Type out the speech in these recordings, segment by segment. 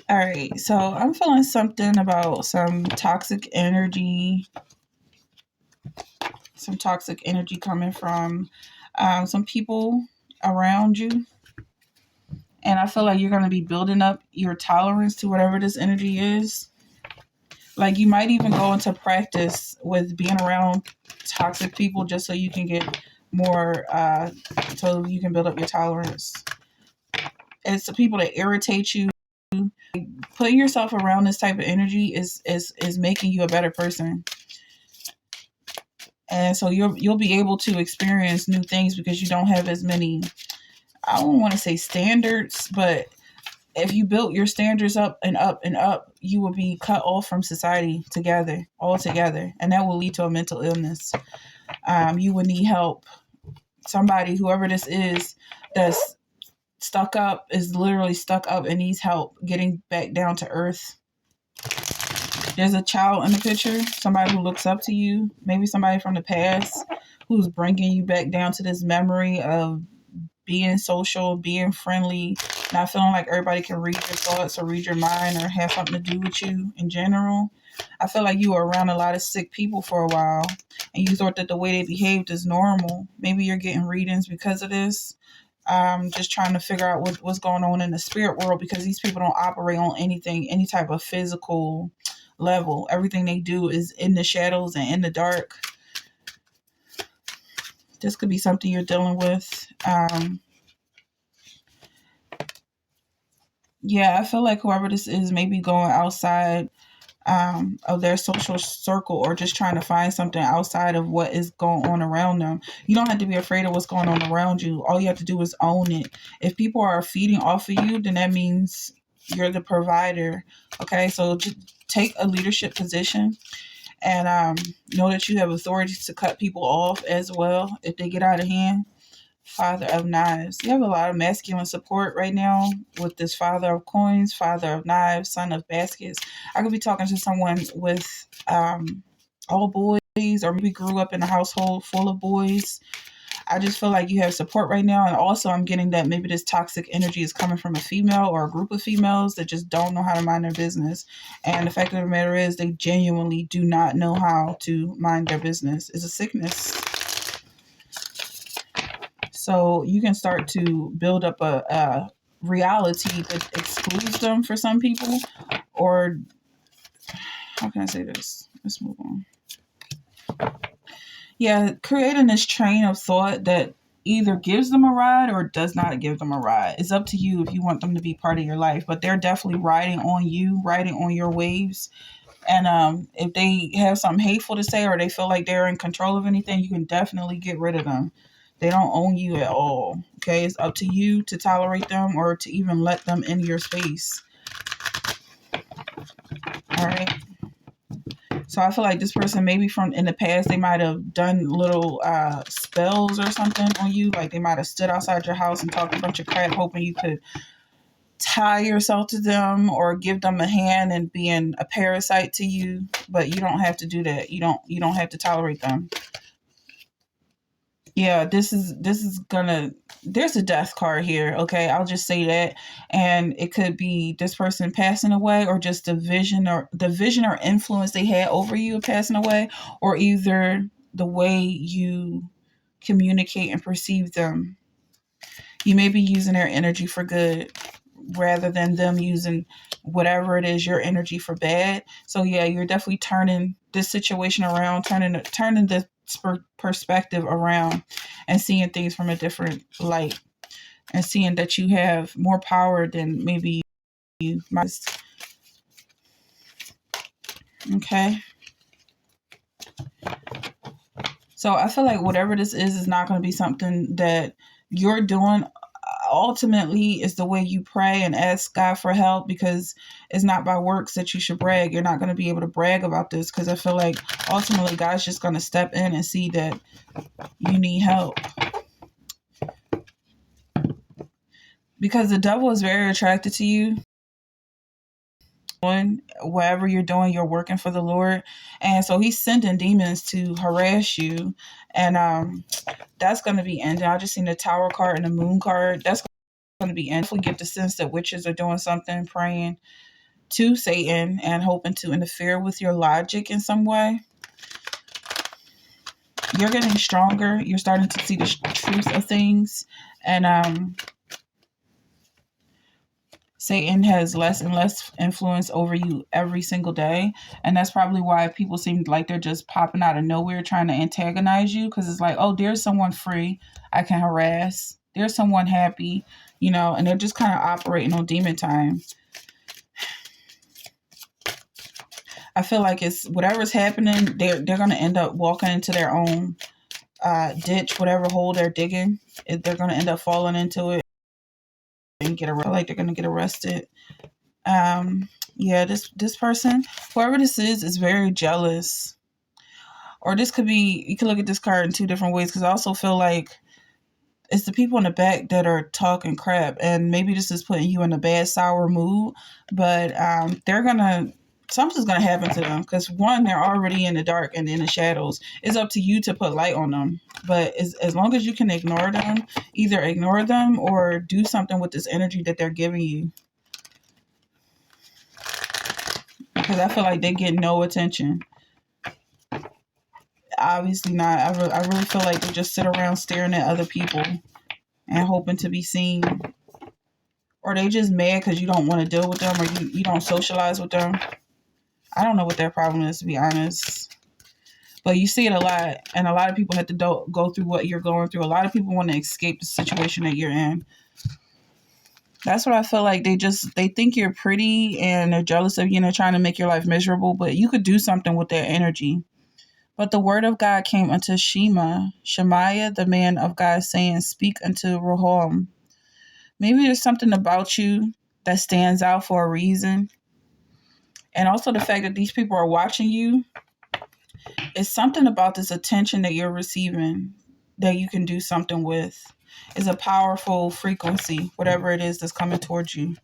All right, so I'm feeling something about some toxic energy coming from some people around you. And I feel like you're going to be building up your tolerance to whatever this energy is. Like you might even go into practice with being around toxic people just so you can get more, so you can build up your tolerance. It's the people that irritate you. Putting yourself around this type of energy is making you a better person. And so you'll be able to experience new things because you don't have as many, I don't want to say standards, but if you built your standards up and up and up, you will be cut off from society altogether, and that will lead to a mental illness. You would need help. Somebody, whoever this is, that's stuck up, is literally stuck up and needs help getting back down to earth. There's a child in the picture, somebody who looks up to you, maybe somebody from the past who's bringing you back down to this memory of being social, being friendly, not feeling like everybody can read your thoughts or read your mind or have something to do with you in general. I feel like you were around a lot of sick people for a while and you thought that the way they behaved is normal. Maybe you're getting readings because of this. Just trying to figure out what's going on in the spirit world because these people don't operate on anything, any type of physical level. Everything they do is in the shadows and in the dark. This could be something you're dealing with. Yeah, I feel like whoever this is may be going outside of their social circle or just trying to find something outside of what is going on around them. You don't have to be afraid of what's going on around you. All you have to do is own it. If people are feeding off of you, then that means you're the provider. Okay, so just take a leadership position and know that you have authority to cut people off as well if they get out of hand. Father of Knives. You have a lot of masculine support right now with this Father of Coins, Father of Knives, Son of Baskets. I could be talking to someone with all boys or maybe grew up in a household full of boys. I just feel like you have support right now. And also, I'm getting that maybe this toxic energy is coming from a female or a group of females that just don't know how to mind their business. And the fact of the matter is, they genuinely do not know how to mind their business. It's a sickness. So you can start to build up a reality that excludes them for some people. Or, how can I say this? Let's move on. Yeah, creating this train of thought that either gives them a ride or does not give them a ride. It's up to you if you want them to be part of your life, but they're definitely riding on you, riding on your waves. And if they have something hateful to say or they feel like they're in control of anything, you can definitely get rid of them. They don't own you at all. Okay, it's up to you to tolerate them or to even let them in your space. All right. So I feel like this person, maybe from in the past, they might have done little spells or something on you. Like they might have stood outside your house and talked a bunch of crap, hoping you could tie yourself to them or give them a hand and being a parasite to you. But you don't have to do that. You don't have to tolerate them. Yeah, this is gonna, there's a death card here, okay? I'll just say that. And it could be this person passing away or just the vision or influence they had over you passing away, or either the way you communicate and perceive them. You may be using their energy for good rather than them using whatever it is your energy for bad. So yeah, you're definitely turning this situation around, turning this perspective around and seeing things from a different light and seeing that you have more power than maybe you might. Okay. So I feel like whatever this is not going to be something that you're doing. Ultimately, is the way you pray and ask God for help, because it's not by works that you should brag. You're not going to be able to brag about this because I feel like ultimately God's just going to step in and see that you need help, because the devil is very attracted to you. Whatever you're doing, you're working for the Lord, and so he's sending demons to harass you, and that's going to be ending. I just seen the Tower card and the Moon card. That's going to be in. Definitely get the sense that witches are doing something, praying to Satan and hoping to interfere with your logic in some way. You're getting stronger. You're starting to see the truth of things. And Satan has less and less influence over you every single day. And that's probably why people seem like they're just popping out of nowhere trying to antagonize you. Because it's like, oh, there's someone free I can harass. There's someone happy, and they're just kind of operating on demon time. I feel like it's whatever's happening, they're going to end up walking into their own ditch, whatever hole they're digging. They're going to end up falling into it and get arrested. Like they're going to get arrested. Yeah, this person, whoever this is very jealous. Or this could be, you can look at this card in two different ways, because I also feel like it's the people in the back that are talking crap, and maybe this is putting you in a bad, sour mood, but something's gonna happen to them, because one, they're already in the dark and in the shadows. It's up to you to put light on them, but as long as you can ignore them, either ignore them or do something with this energy that they're giving you, because I feel like they get no attention. Obviously not. I really feel like they just sit around staring at other people and hoping to be seen. Or they just mad because you don't want to deal with them, or you don't socialize with them. I don't know what their problem is, to be honest. But you see it a lot, and a lot of people have to go through what you're going through. A lot of people want to escape the situation that you're in. That's what I feel like. They think you're pretty, and they're jealous of you, trying to make your life miserable, but you could do something with their energy. But the word of God came unto Shemaiah, the man of God, saying, speak unto Rehoboam. Maybe there's something about you that stands out for a reason. And also the fact that these people are watching you. It's something about this attention that you're receiving that you can do something with. It's a powerful frequency, whatever it is that's coming towards you.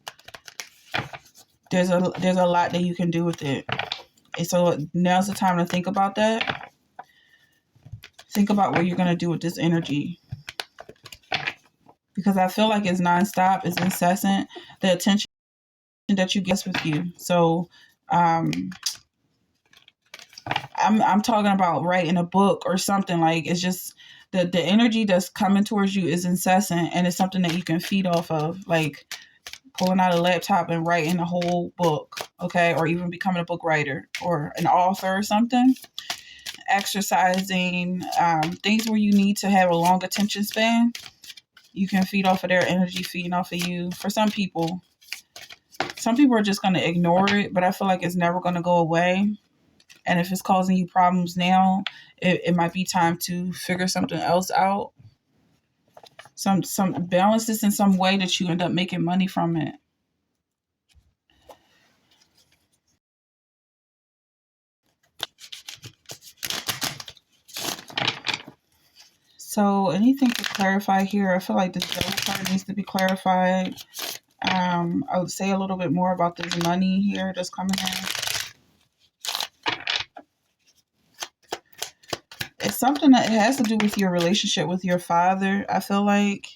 There's a lot that you can do with it. And so now's the time to think about that. Think about what you're going to do with this energy. Because I feel like it's nonstop, it's incessant, the attention that you get with you. So I'm talking about writing a book or something. Like, it's just the energy that's coming towards you is incessant, and it's something that you can feed off of, like pulling out a laptop and writing a whole book, okay? Or even becoming a book writer or an author or something. Exercising, things where you need to have a long attention span. You can feed off of their energy, feeding off of you. For some people are just going to ignore it, but I feel like it's never going to go away. And if it's causing you problems now, it might be time to figure something else out. Some balance this in some way that you end up making money from it. So anything to clarify here? I feel like this devil card needs to be clarified. I would say a little bit more about this money here that's coming in. It's something that has to do with your relationship with your father. I feel like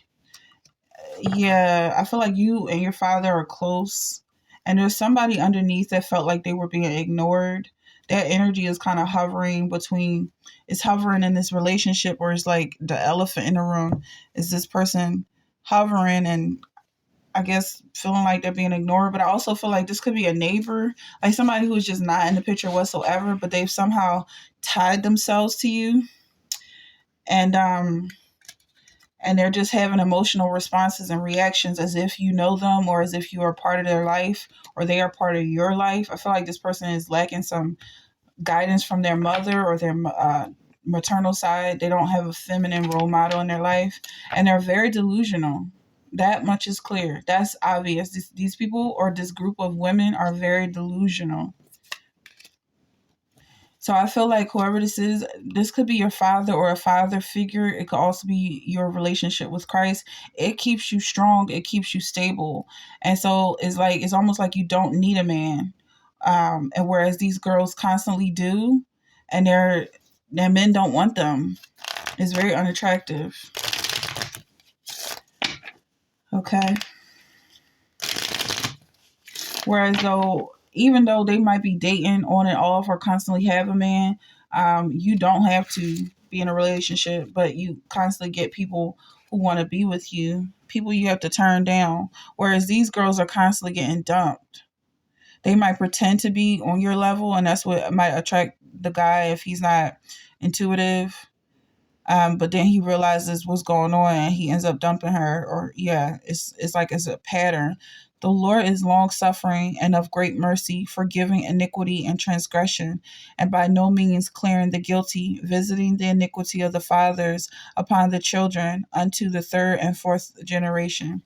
you and your father are close, and there's somebody underneath that felt like they were being ignored. That energy is kind of hovering in this relationship, where it's like the elephant in the room is this person hovering and I guess feeling like they're being ignored. But I also feel like this could be a neighbor, like somebody who's just not in the picture whatsoever, but they've somehow tied themselves to you. And they're just having emotional responses and reactions as if you know them, or as if you are part of their life, or they are part of your life. I feel like this person is lacking some guidance from their mother or their maternal side. They don't have a feminine role model in their life, and they're very delusional. That much is clear. That's obvious. These people, or this group of women, are very delusional. So I feel like whoever this is, this could be your father or a father figure. It could also be your relationship with Christ. It keeps you strong. It keeps you stable. And so it's almost like you don't need a man. And whereas these girls constantly do, and their men don't want them. It's very unattractive. Okay. Okay. Whereas though, even though they might be dating on and off or constantly have a man, you don't have to be in a relationship, but you constantly get people who want to be with you, people you have to turn down. Whereas these girls are constantly getting dumped. They might pretend to be on your level, and that's what might attract the guy if he's not intuitive. But then he realizes what's going on and he ends up dumping her. Or yeah, it's like it's a pattern. The Lord is long suffering and of great mercy, forgiving iniquity and transgression, and by no means clearing the guilty, visiting the iniquity of the fathers upon the children unto the third and fourth generation.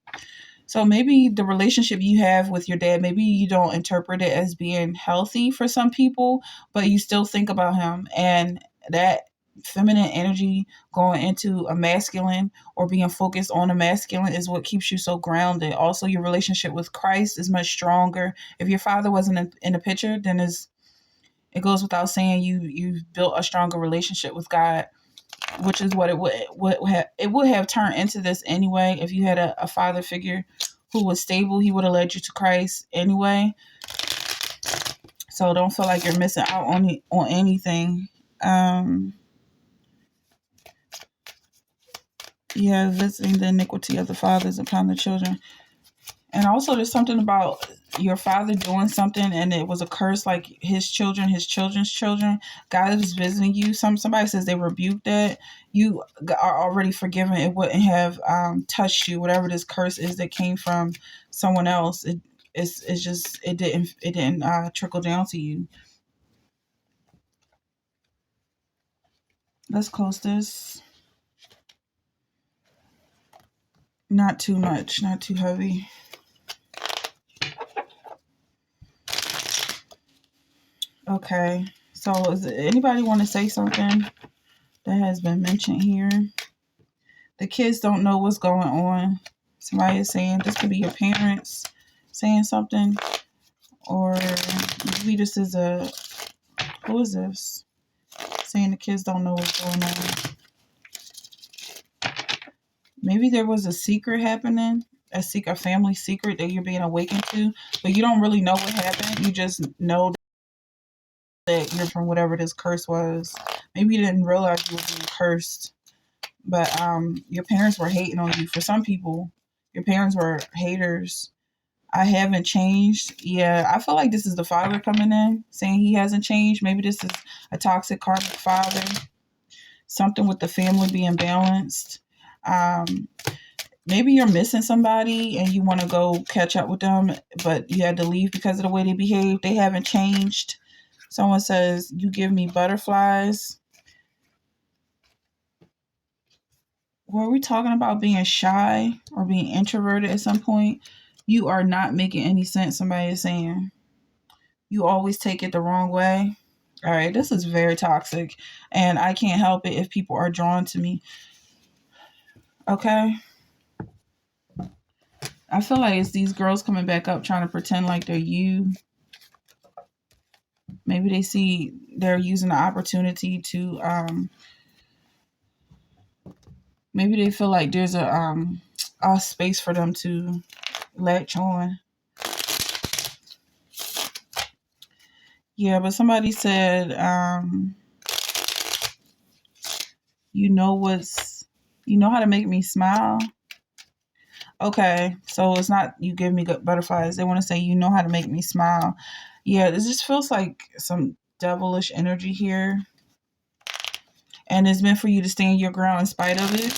So maybe the relationship you have with your dad, maybe you don't interpret it as being healthy for some people, but you still think about him, and that feminine energy going into a masculine or being focused on a masculine is what keeps you so grounded. Also, your relationship with Christ is much stronger. If your father wasn't in the picture, then it goes without saying you've built a stronger relationship with God, which is what it would have turned into this anyway. If you had a father figure who was stable, he would have led you to Christ anyway. So don't feel like you're missing out on anything. Yeah, visiting the iniquity of the fathers upon the children. And also, there's something about your father doing something and it was a curse, like his children, his children's children. God is visiting you. Somebody says they rebuked that. You are already forgiven. It wouldn't have touched you. Whatever this curse is that came from someone else, it's just it didn't trickle down to you. Let's close this. Not too much, not too heavy. Okay. So, does anybody want to say something that has been mentioned here? The kids don't know what's going on. Somebody is saying this could be your parents saying something, or maybe this is who is this saying the kids don't know what's going on? Maybe there was a secret happening, a family secret that you're being awakened to, but you don't really know what happened. You just know that you're from whatever this curse was. Maybe you didn't realize you were being cursed, but your parents were hating on you. For some people, your parents were haters. I haven't changed. Yeah, I feel like this is the father coming in saying he hasn't changed. Maybe this is a toxic karmic father. Something with the family being balanced. Um, Maybe you're missing somebody and you want to go catch up with them, but you had to leave because of the way they behave. They haven't changed. Someone says, you give me butterflies. Were we talking about being shy or being introverted at some point? You are not making any sense, somebody is saying. You always take it the wrong way. All right, this is very toxic, and I can't help it if people are drawn to me. Okay? I feel like it's these girls coming back up trying to pretend like they're you. Maybe they see they're using the opportunity to, maybe they feel like there's a space for them to latch on. Yeah, but somebody said, you know how to make me smile. Okay, so it's not you give me good butterflies. They want to say you know how to make me smile. Yeah, this just feels like some devilish energy here, and it's meant for you to stand your ground in spite of it.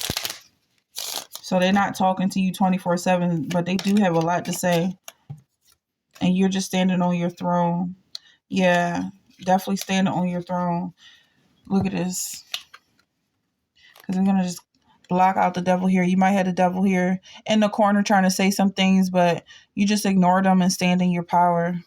So they're not talking to you 24/7, but they do have a lot to say, and you're just standing on your throne. Yeah, definitely standing on your throne. Look at this, because we're gonna just block out the devil here. You might have the devil here in the corner trying to say some things, but you just ignore them and stand in your power.